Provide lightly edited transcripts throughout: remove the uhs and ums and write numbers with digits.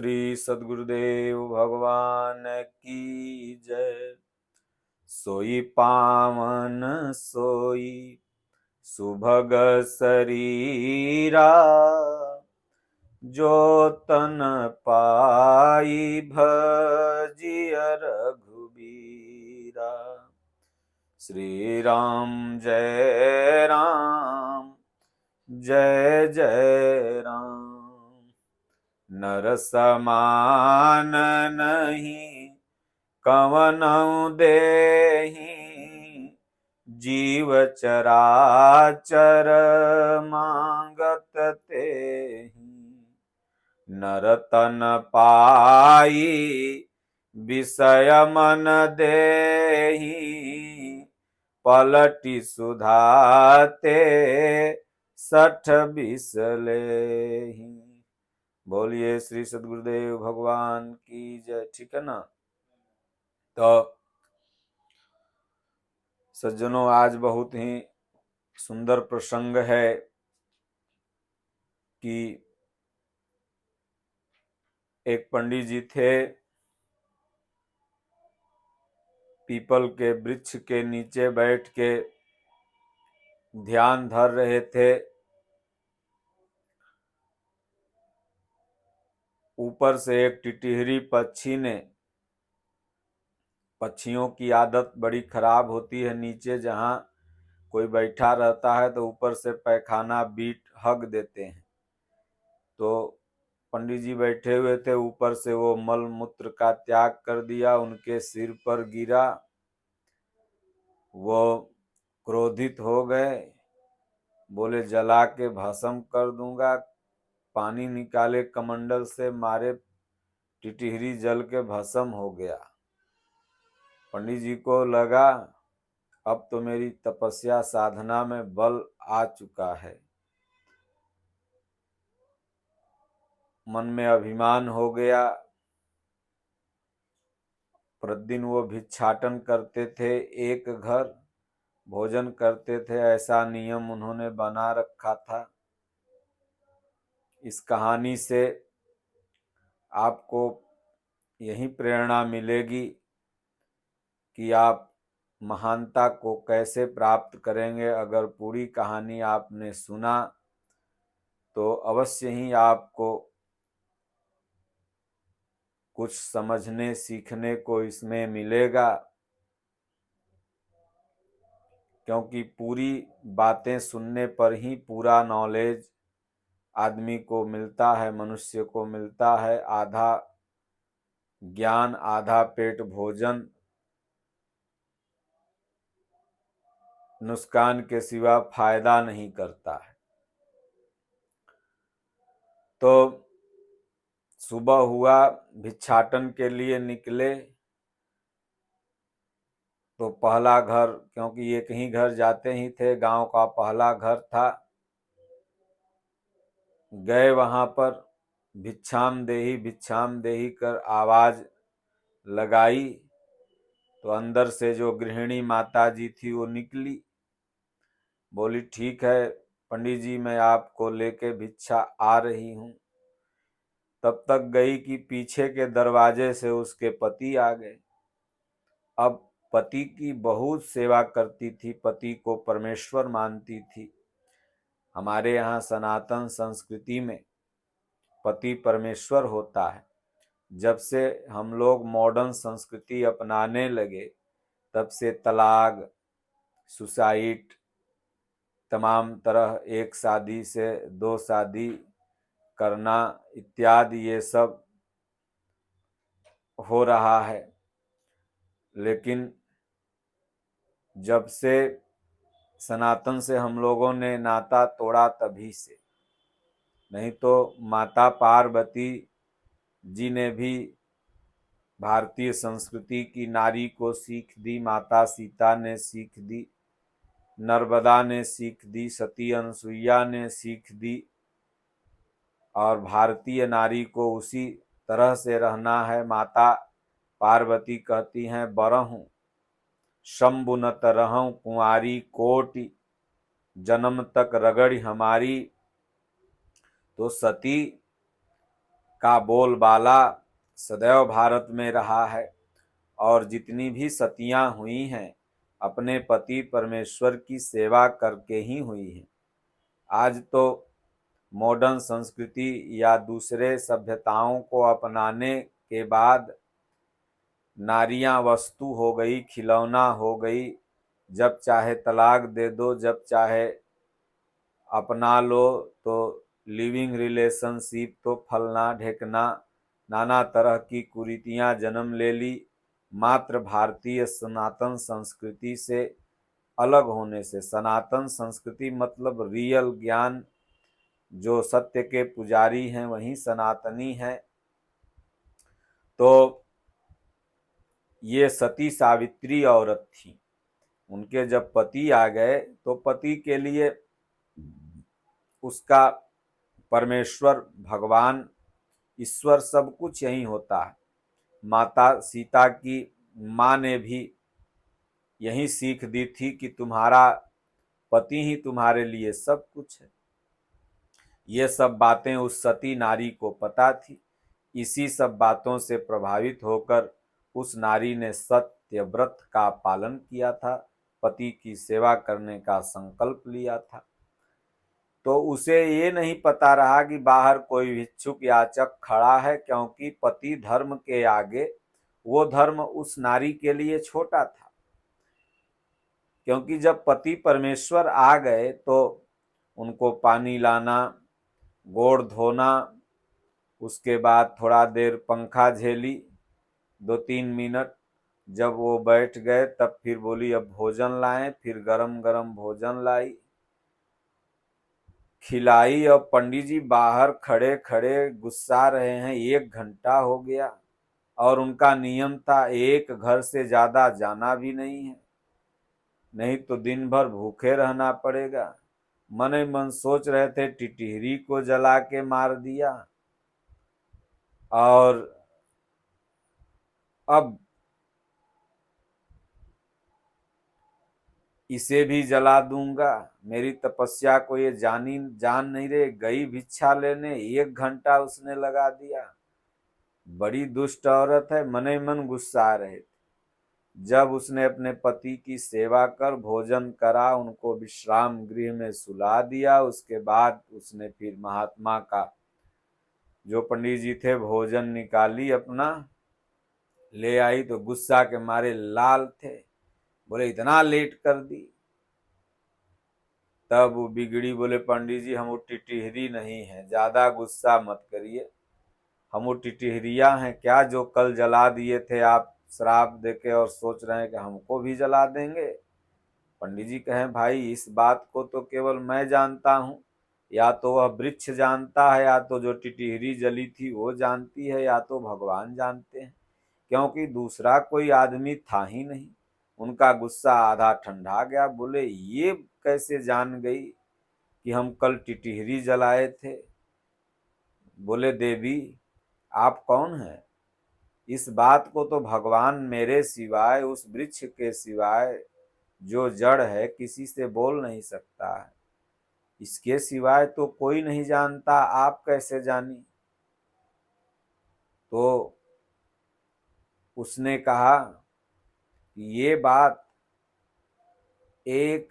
श्री सद्गुरुदेव भगवान की जय। सोई पावन सोई सुभग शरीरा, जो तन पाई भजिय रघुबीरा। श्री राम जय राम जय जय राम। नर समान नहीं कवनौ देहि, जीव चराचर मांगत तेहि। नर तन पाई विषय मन देहि, पलटी सुधाते सठ बिस लेहि। बोलिए श्री सद्गुरुदेव भगवान की जय। ठीक है ना। तो सज्जनों, आज बहुत ही सुंदर प्रसंग है कि एक पंडित जी थे, पीपल के वृक्ष के नीचे बैठ के ध्यान धर रहे थे। ऊपर से एक टिटहरी पक्षी ने, पक्षियों की आदत बड़ी खराब होती है, नीचे जहां कोई बैठा रहता है तो ऊपर से पैखाना बीट हग देते हैं। तो पंडित जी बैठे हुए थे, ऊपर से वो मल मूत्र का त्याग कर दिया, उनके सिर पर गिरा। वो क्रोधित हो गए, बोले जला के भस्म कर दूंगा। पानी निकाले कमंडल से, मारे टिटहरी जल के भस्म हो गया। पंडित जी को लगा अब तो मेरी तपस्या साधना में बल आ चुका है। मन में अभिमान हो गया। प्रतिदिन वो भिक्षाटन करते थे, एक घर भोजन करते थे, ऐसा नियम उन्होंने बना रखा था। इस कहानी से आपको यही प्रेरणा मिलेगी कि आप महानता को कैसे प्राप्त करेंगे। अगर पूरी कहानी आपने सुना तो अवश्य ही आपको कुछ समझने सीखने को इसमें मिलेगा, क्योंकि पूरी बातें सुनने पर ही पूरा नॉलेज आदमी को मिलता है, मनुष्य को मिलता है। आधा ज्ञान आधा पेट भोजन नुकसान के सिवा फायदा नहीं करता है। तो सुबह हुआ, भिक्षाटन के लिए निकले तो पहला घर, क्योंकि एक ही घर जाते ही थे, गांव का पहला घर था। गए वहां पर, भिक्षाम देही कर आवाज लगाई तो अंदर से जो गृहिणी माता जी थी वो निकली। बोली ठीक है पंडित जी, मैं आपको लेके भिक्षा आ रही हूं। तब तक गई कि पीछे के दरवाजे से उसके पति आ गए। अब पति की बहुत सेवा करती थी, पति को परमेश्वर मानती थी। हमारे यहाँ सनातन संस्कृति में पति परमेश्वर होता है। जब से हम लोग मॉडर्न संस्कृति अपनाने लगे, तब से तलाक, सुसाइड, तमाम तरह एक शादी से दो शादी करना इत्यादि ये सब हो रहा है। लेकिन जब से सनातन से हम लोगों ने नाता तोड़ा तभी से, नहीं तो माता पार्वती जी ने भी भारतीय संस्कृति की नारी को सीख दी, माता सीता ने सीख दी, नर्मदा ने सीख दी, सती अनसुईया ने सीख दी। और भारतीय नारी को उसी तरह से रहना है। माता पार्वती कहती हैं बरहूं शंभु न तरहूं कुंवारी कोटि, जन्म तक रगड़ी हमारी। तो सती का बोलबाला सदैव भारत में रहा है और जितनी भी सतियां हुई हैं अपने पति परमेश्वर की सेवा करके ही हुई हैं। आज तो मॉडर्न संस्कृति या दूसरे सभ्यताओं को अपनाने के बाद नारियां वस्तु हो गई, खिलौना हो गई, जब चाहे तलाक दे दो, जब चाहे अपना लो, तो लिविंग रिलेशनशिप, तो फलना ढेकना, नाना तरह की कुरीतियां जन्म ले ली। मात्र भारतीय सनातन संस्कृति से अलग होने से, सनातन संस्कृति मतलब रियल ज्ञान, जो सत्य के पुजारी हैं वही सनातनी हैं। तो ये सती सावित्री औरत थी, उनके जब पति आ गए तो पति के लिए उसका परमेश्वर, भगवान, ईश्वर सब कुछ यही होता है। माता सीता की माँ ने भी यही सीख दी थी कि तुम्हारा पति ही तुम्हारे लिए सब कुछ है। ये सब बातें उस सती नारी को पता थी। इसी सब बातों से प्रभावित होकर उस नारी ने सत्य व्रत का पालन किया था, पति की सेवा करने का संकल्प लिया था। तो उसे ये नहीं पता रहा कि बाहर कोई भिक्षुक याचक खड़ा है, क्योंकि पति धर्म के आगे वो धर्म उस नारी के लिए छोटा था। क्योंकि जब पति परमेश्वर आ गए तो उनको पानी लाना, गोड़ धोना, उसके बाद थोड़ा देर पंखा झेली 2-3 मिनट, जब वो बैठ गए तब फिर बोली अब भोजन लाएं, फिर गरम गरम भोजन लाई, खिलाई। और पंडित जी बाहर खड़े खड़े गुस्सा रहे हैं, 1 घंटा हो गया और उनका नियम था एक घर से ज्यादा जाना भी नहीं है, नहीं तो दिन भर भूखे रहना पड़ेगा। मन ही मन सोच रहे थे टिटहरी को जला के मार दिया और अब इसे भी जला दूंगा। मेरी तपस्या को ये जान नहीं रहे, गई भिक्षा लेने, 1 घंटा उसने लगा दिया। बड़ी दुष्ट औरत है, मन ही मन गुस्सा आ रहे थे। जब उसने अपने पति की सेवा कर भोजन करा, उनको विश्राम गृह में सुला दिया, उसके बाद उसने फिर महात्मा का, जो पंडित जी थे, भोजन निकाली अपना ले आई, तो गुस्सा के मारे लाल थे, बोले इतना लेट कर दी। तब वो बिगड़ी, बोले पंडित जी हम वो टिटहरी नहीं है, ज्यादा गुस्सा मत करिए, हम वो टिटहरिया हैं क्या जो कल जला दिए थे आप श्राप देके, और सोच रहे हैं कि हमको भी जला देंगे। पंडित जी कहें भाई इस बात को तो केवल मैं जानता हूँ, या तो वह वृक्ष जानता है, या तो जो टिटहरी जली थी वो जानती है, या तो भगवान जानते हैं, क्योंकि दूसरा कोई आदमी था ही नहीं। उनका गुस्सा आधा ठंडा गया, बोले ये कैसे जान गई कि हम कल टिटहरी जलाए थे। बोले देवी आप कौन हैं? इस बात को तो भगवान मेरे सिवाय, उस वृक्ष के सिवाय जो जड़ है, किसी से बोल नहीं सकता है, इसके सिवाय तो कोई नहीं जानता, आप कैसे जानी? तो उसने कहा कि ये बात एक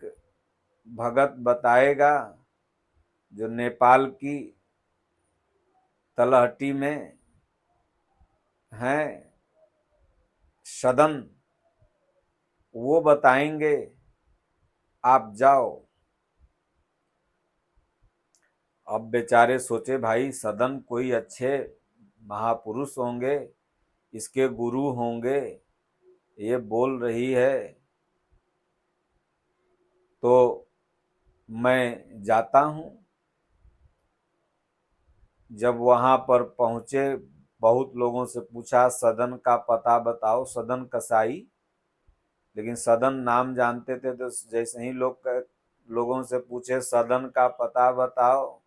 भगत बताएगा जो नेपाल की तलहटी में हैं, सदन, वो बताएंगे, आप जाओ। अब बेचारे सोचे भाई सदन कोई अच्छे महापुरुष होंगे, इसके गुरु होंगे, ये बोल रही है तो मैं जाता हूँ। जब वहां पर पहुंचे, बहुत लोगों से पूछा सदन का पता बताओ, सदन कसाई, लेकिन सदन नाम जानते थे, तो जैसे ही लोगों से पूछे सदन का पता बताओ,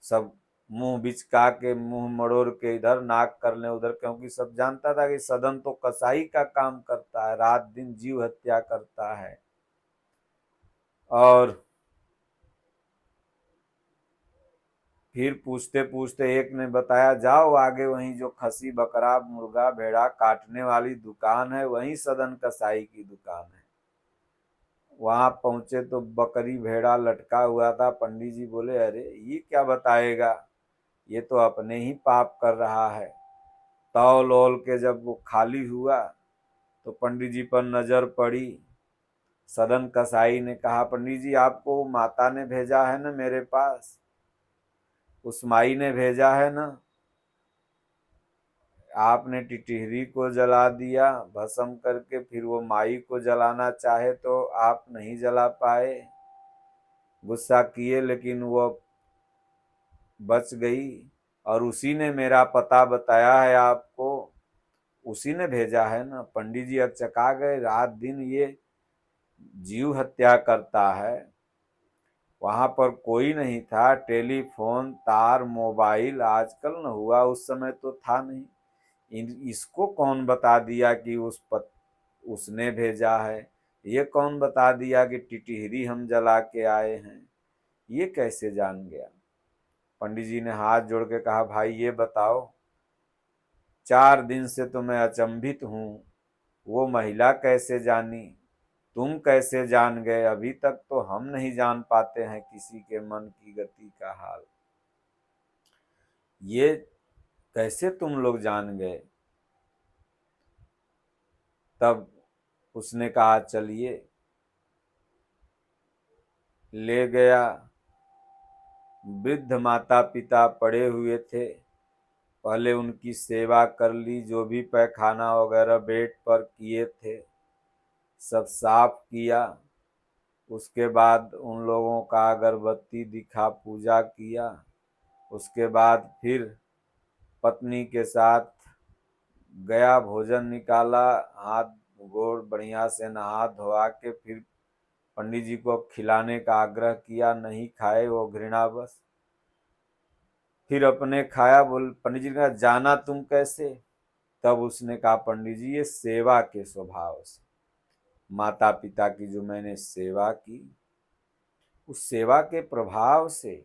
सब मुंह बिचका के, मुंह मड़ोड़ के इधर नाक कर ले उधर, क्योंकि सब जानता था कि सदन तो कसाई का काम करता है, रात दिन जीव हत्या करता है। और फिर पूछते पूछते एक ने बताया, जाओ आगे वहीं जो खसी बकरा मुर्गा भेड़ा काटने वाली दुकान है, वहीं सदन कसाई की दुकान है। वहां पहुंचे तो बकरी भेड़ा लटका हुआ था। पंडित जी बोले, अरे ये क्या बताएगा, ये तो अपने ही पाप कर रहा है। तौल ओल के जब वो खाली हुआ तो पंडित जी पर नजर पड़ी। सदन कसाई ने कहा, पंडित जी आपको माता ने भेजा है ना मेरे पास, उस माई ने भेजा है ना। आपने टिटहरी को जला दिया भस्म करके, फिर वो माई को जलाना चाहे तो आप नहीं जला पाए, गुस्सा किए, लेकिन वो बच गई। और उसी ने मेरा पता बताया है आपको, उसी ने भेजा है ना। पंडित जी अकचका गए, रात दिन ये जीव हत्या करता है। वहां पर कोई नहीं था, टेलीफोन तार मोबाइल आजकल न हुआ, उस समय तो था नहीं। इसको कौन बता दिया कि उसने भेजा है, ये कौन बता दिया कि टिटहरी हम जला के आए हैं, ये कैसे जान गया। पंडित जी ने हाथ जोड़ के कहा, भाई ये बताओ, 4 दिन से तो मैं अचंभित हूं, वो महिला कैसे जानी, तुम कैसे जान गए, अभी तक तो हम नहीं जान पाते हैं किसी के मन की गति का हाल, ये कैसे तुम लोग जान गए। तब उसने कहा, चलिए, ले गया। वृद्ध माता पिता पड़े हुए थे, पहले उनकी सेवा कर ली, जो भी पैखाना वगैरह बेड पर किए थे सब साफ किया। उसके बाद उन लोगों का अगरबत्ती दिखा, पूजा किया। उसके बाद फिर पत्नी के साथ गया, भोजन निकाला, हाथ गोड़ बढ़िया से नहा धोवा के फिर पंडित जी को खिलाने का आग्रह किया, नहीं खाए वो घृणावश। फिर अपने खाया। बोल पंडित जी ने कहा, जाना तुम कैसे। तब उसने कहा, पंडित जी ये सेवा के स्वभाव से, माता पिता की जो मैंने सेवा की, उस सेवा के प्रभाव से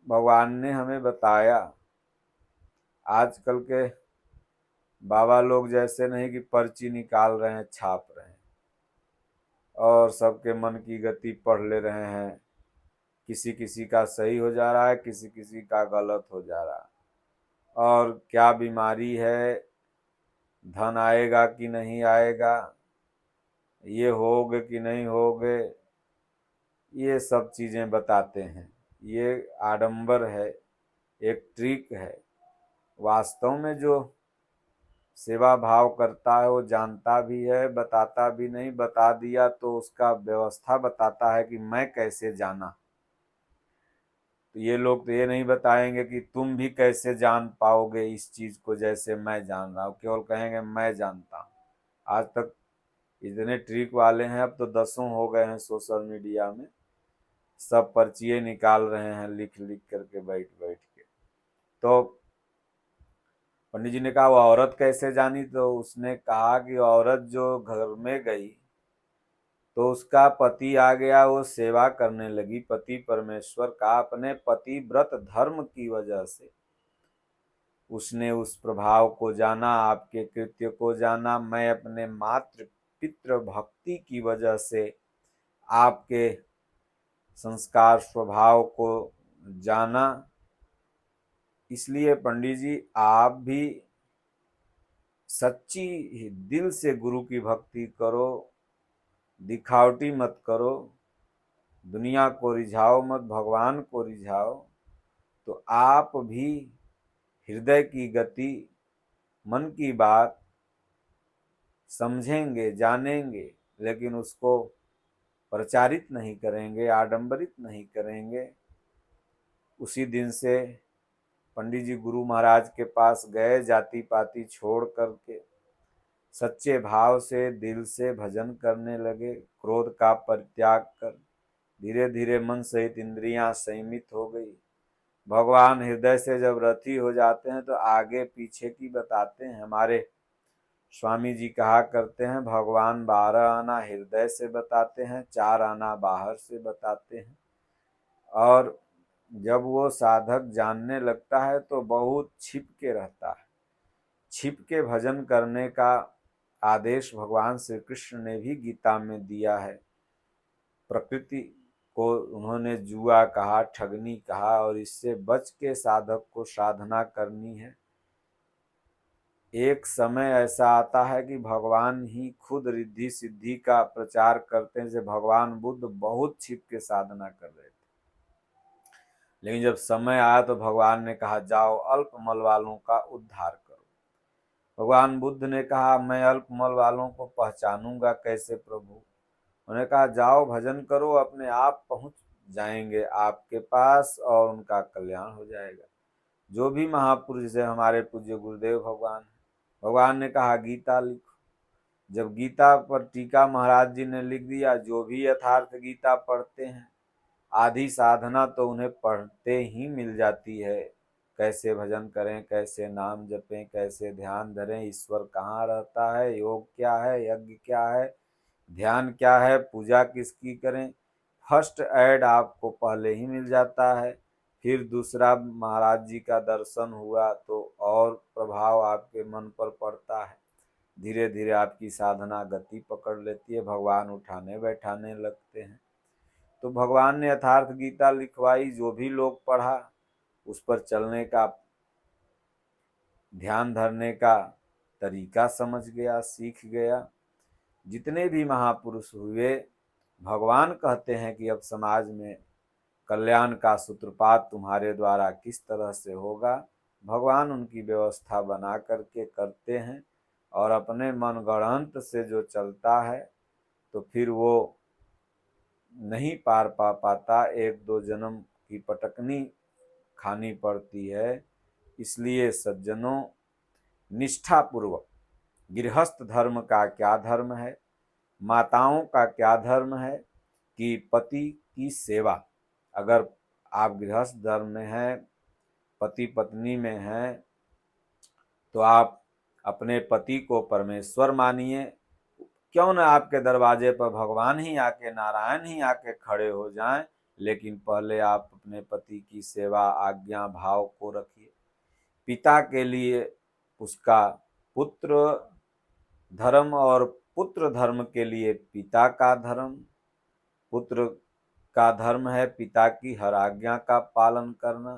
भगवान ने हमें बताया। आजकल के बाबा लोग जैसे नहीं कि पर्ची निकाल रहे हैं छाप रहे हैं और सबके मन की गति पढ़ ले रहे हैं, किसी किसी का सही हो जा रहा है, किसी किसी का गलत हो जा रहा है। और क्या बीमारी है, धन आएगा कि नहीं आएगा, ये होगे कि नहीं होगे, ये सब चीजें बताते हैं। ये आडंबर है, एक ट्रिक है। वास्तव में जो सेवा भाव करता है वो जानता भी है, बताता भी नहीं, बता दिया तो उसका व्यवस्था बताता है कि मैं कैसे जाना। तो ये लोग तो ये नहीं बताएंगे कि तुम भी कैसे जान पाओगे इस चीज को जैसे मैं जान रहा हूं, केवल कहेंगे मैं जानता हूं। आज तक इतने ट्रिक वाले हैं, अब तो 10 हो गए हैं सोशल मीडिया में, सब पर्चियां निकाल रहे हैं लिख लिख करके बैठ बैठ के। तो पंडित जी ने कहा, वो औरत कैसे जानी। तो उसने कहा कि औरत जो घर में गई तो उसका पति आ गया, वो सेवा करने लगी पति परमेश्वर का, अपने पति व्रत धर्म की वजह से उसने उस प्रभाव को जाना, आपके कृत्य को जाना। मैं अपने मातृ पितृ भक्ति की वजह से आपके संस्कार स्वभाव को जाना। इसलिए पंडित जी आप भी सच्ची दिल से गुरु की भक्ति करो, दिखावटी मत करो, दुनिया को रिझाओ मत, भगवान को रिझाओ, तो आप भी हृदय की गति, मन की बात समझेंगे, जानेंगे, लेकिन उसको प्रचारित नहीं करेंगे, आडंबरित नहीं करेंगे। उसी दिन से पंडित जी गुरु महाराज के पास गए, जाति पाति छोड़ करके सच्चे भाव से दिल से भजन करने लगे, क्रोध का परित्याग कर। धीरे धीरे मन सहित इंद्रियां संयमित हो गई। भगवान हृदय से जब रति हो जाते हैं तो आगे पीछे की बताते हैं। हमारे स्वामी जी कहा करते हैं, भगवान 12 आना हृदय से बताते हैं, 4 आना बाहर से बताते हैं। और जब वो साधक जानने लगता है तो बहुत छिप के रहता है। छिप के भजन करने का आदेश भगवान श्री कृष्ण ने भी गीता में दिया है। प्रकृति को उन्होंने जुआ कहा, ठगनी कहा, और इससे बच के साधक को साधना करनी है। एक समय ऐसा आता है कि भगवान ही खुद रिद्धि सिद्धि का प्रचार करते हैं। जैसे भगवान बुद्ध बहुत छिप के साधना कर रहे थे, लेकिन जब समय आया तो भगवान ने कहा जाओ अल्प मल वालों का उद्धार करो। भगवान बुद्ध ने कहा मैं अल्प मल वालों को पहचानूंगा कैसे प्रभु? उन्होंने कहा जाओ भजन करो, अपने आप पहुंच जाएंगे आपके पास और उनका कल्याण हो जाएगा। जो भी महापुरुष, जैसे हमारे पूज्य गुरुदेव भगवान ने कहा गीता लिखो। जब गीता पर टीका महाराज जी ने लिख दिया, जो भी यथार्थ गीता पढ़ते हैं आधी साधना तो उन्हें पढ़ते ही मिल जाती है। कैसे भजन करें, कैसे नाम जपें, कैसे ध्यान धरें, ईश्वर कहाँ रहता है, योग क्या है, यज्ञ क्या है, ध्यान क्या है, पूजा किसकी करें, फर्स्ट ऐड आपको पहले ही मिल जाता है। फिर दूसरा महाराज जी का दर्शन हुआ तो और प्रभाव आपके मन पर पड़ता है। धीरे धीरे आपकी साधना गति पकड़ लेती है, भगवान उठाने बैठाने लगते हैं। तो भगवान ने यथार्थ गीता लिखवाई, जो भी लोग पढ़ा उस पर चलने का, ध्यान धरने का तरीका समझ गया, सीख गया। जितने भी महापुरुष हुए, भगवान कहते हैं कि अब समाज में कल्याण का सूत्रपात तुम्हारे द्वारा किस तरह से होगा। भगवान उनकी व्यवस्था बना करके करते हैं, और अपने मन गढ़ंत से जो चलता है तो फिर वो नहीं पार पा पाता, एक दो जन्म की पटकनी खानी पड़ती है। इसलिए सज्जनों, निष्ठापूर्वक गृहस्थ धर्म का क्या धर्म है, माताओं का क्या धर्म है कि पति की सेवा। अगर आप गृहस्थ धर्म में हैं, पति पत्नी में हैं, तो आप अपने पति को परमेश्वर मानिए। क्यों न आपके दरवाजे पर भगवान ही आके, नारायण ही आके खड़े हो जाएं, लेकिन पहले आप अपने पति की सेवा, आज्ञा भाव को रखिए। पिता के लिए उसका पुत्र धर्म, और पुत्र धर्म के लिए पिता का धर्म। पुत्र का धर्म है पिता की हर आज्ञा का पालन करना।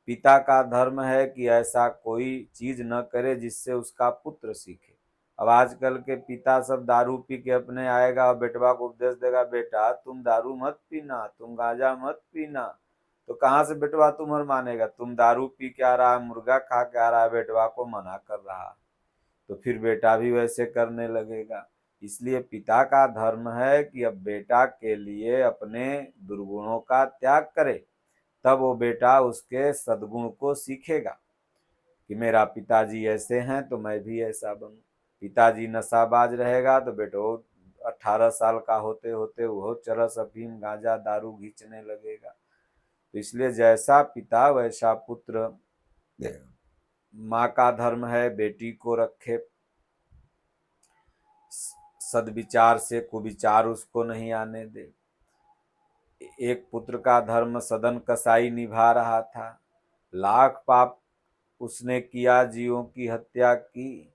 पिता का धर्म है कि ऐसा कोई चीज न करे जिससे उसका पुत्र सीखे। अब आजकल के पिता सब दारू पी के अपने आएगा और बेटवा को उपदेश देगा, बेटा तुम दारू मत पीना, तुम गांजा मत पीना। तो कहाँ से बेटवा तुम्हारा मानेगा? तुम दारू पी के आ रहा है, मुर्गा खा के आ रहा है, बेटवा को मना कर रहा है, तो फिर बेटा भी वैसे करने लगेगा। इसलिए पिता का धर्म है कि अब बेटा के लिए अपने दुर्गुणों का त्याग करे, तब वो बेटा उसके सद्गुण को सीखेगा कि मेरा पिताजी ऐसे हैं तो मैं भी ऐसा बनूं। पिताजी नशाबाज रहेगा तो बेटो 18 साल का होते होते वो चरस, अफीम, गांजा, दारू घींचने लगेगा। तो इसलिए जैसा पिता वैसा पुत्र। माँ का धर्म है बेटी को रखे, सदविचार से कुविचार उसको नहीं आने दे। एक पुत्र का धर्म सदन कसाई निभा रहा था, लाख पाप उसने किया, जीवों की हत्या की,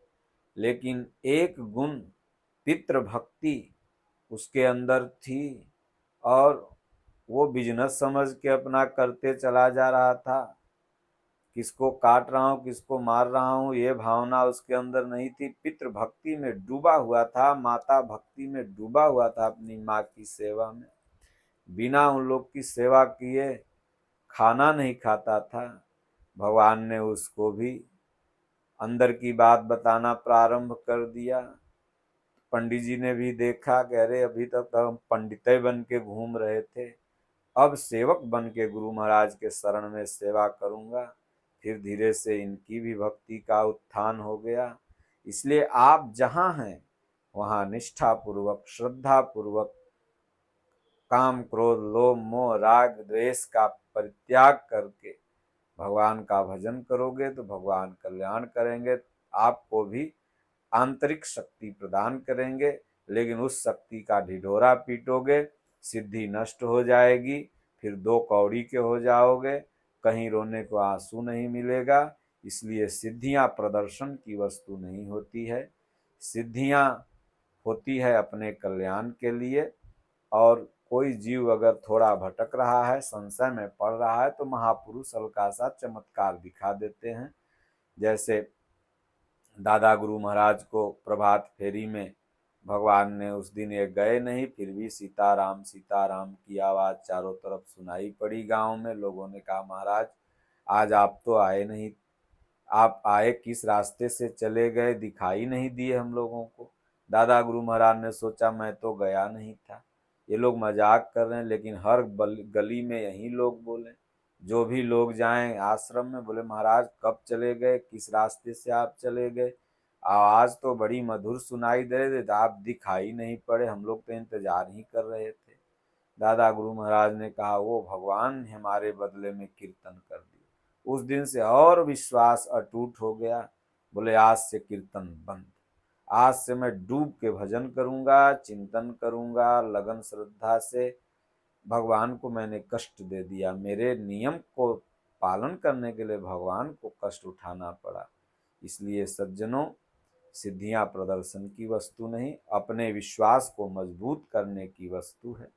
लेकिन एक गुण पितृभक्ति उसके अंदर थी, और वो बिजनेस समझ के अपना करते चला जा रहा था। किसको काट रहा हूँ, किसको मार रहा हूँ, ये भावना उसके अंदर नहीं थी। पितृभक्ति में डूबा हुआ था, माता भक्ति में डूबा हुआ था, अपनी माँ की सेवा में। बिना उन लोग की सेवा किए खाना नहीं खाता था। भगवान ने उसको भी अंदर की बात बताना प्रारंभ कर दिया। पंडित जी ने भी देखा, कह रहे अभी तक तो हम पंडित बन के घूम रहे थे, अब सेवक बन के गुरु महाराज के शरण में सेवा करूंगा। फिर धीरे से इनकी भी भक्ति का उत्थान हो गया। इसलिए आप जहां हैं वहां निष्ठा पूर्वक, श्रद्धा पूर्वक, काम क्रोध लोभ मोह राग द्वेष का परित्याग करके भगवान का भजन करोगे तो भगवान कल्याण करेंगे। आपको भी आंतरिक शक्ति प्रदान करेंगे, लेकिन उस शक्ति का ढिढोरा पीटोगे, सिद्धि नष्ट हो जाएगी, फिर 2 कौड़ी के हो जाओगे, कहीं रोने को आंसू नहीं मिलेगा। इसलिए सिद्धियां प्रदर्शन की वस्तु नहीं होती है, सिद्धियां होती है अपने कल्याण के लिए। और कोई जीव अगर थोड़ा भटक रहा है, संशय में पड़ रहा है, तो महापुरुष हल्का सा चमत्कार दिखा देते हैं। जैसे दादा गुरु महाराज को प्रभात फेरी में भगवान ने उस दिन ये गए नहीं, फिर भी सीताराम की आवाज़ चारों तरफ सुनाई पड़ी गांव में। लोगों ने कहा महाराज आज आप तो आए नहीं, आप आए किस रास्ते से चले गए, दिखाई नहीं दिए हम लोगों को। दादा गुरु महाराज ने सोचा मैं तो गया नहीं था, ये लोग मजाक कर रहे हैं, लेकिन हर गली में यही लोग बोले। जो भी लोग जाएं आश्रम में, बोले महाराज कब चले गए, किस रास्ते से आप चले गए, आवाज तो बड़ी मधुर सुनाई दे रही थी, आप दिखाई नहीं पड़े, हम लोग तो इंतजार ही कर रहे थे। दादा गुरु महाराज ने कहा वो भगवान ने हमारे बदले में कीर्तन कर दिया। उस दिन से और विश्वास अटूट हो गया। बोले आज से कीर्तन बंद, आज से मैं डूब के भजन करूंगा, चिंतन करूंगा लगन श्रद्धा से। भगवान को मैंने कष्ट दे दिया, मेरे नियम को पालन करने के लिए भगवान को कष्ट उठाना पड़ा। इसलिए सज्जनों, सिद्धियां प्रदर्शन की वस्तु नहीं, अपने विश्वास को मजबूत करने की वस्तु है।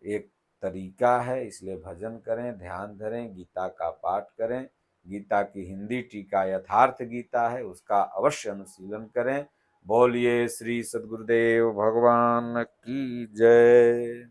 एक तरीका है, इसलिए भजन करें, ध्यान धरें, गीता का पाठ करें। गीता की हिंदी टीका यथार्थ गीता है, उसका अवश्य अनुशीलन करें। बोलिए श्री सद्गुरुदेव भगवान की जय।